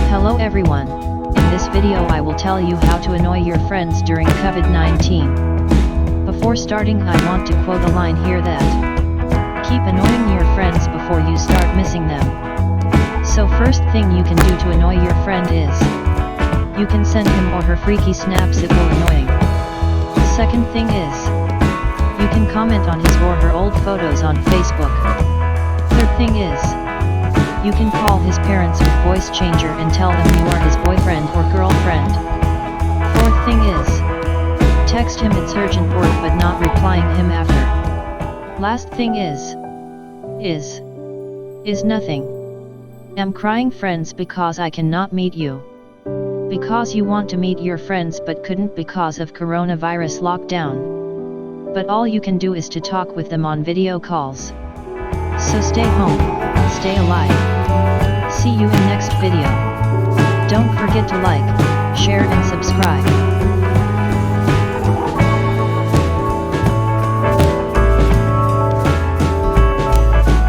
Hello everyone. In this video I will tell you how to annoy your friends during COVID-19. Before starting I want to quote a line here that keep annoying your friends before you start missing them. So first thing you can do to annoy your friend is you can send him or her freaky snaps if you're annoying. Second thing is you can comment on his or her old photos on Facebook. Third thing is you can call his parents with voice changer and tell them you are his boyfriend or girlfriend. Fourth thing is text him it's urgent work but not replying him after. Last thing is nothing. I'm crying friends because I cannot meet you. Because you want to meet your friends but couldn't because of coronavirus lockdown. But all you can do is to talk with them on video calls. So stay home, stay alive. See you in next video. Don't forget to like, share and subscribe.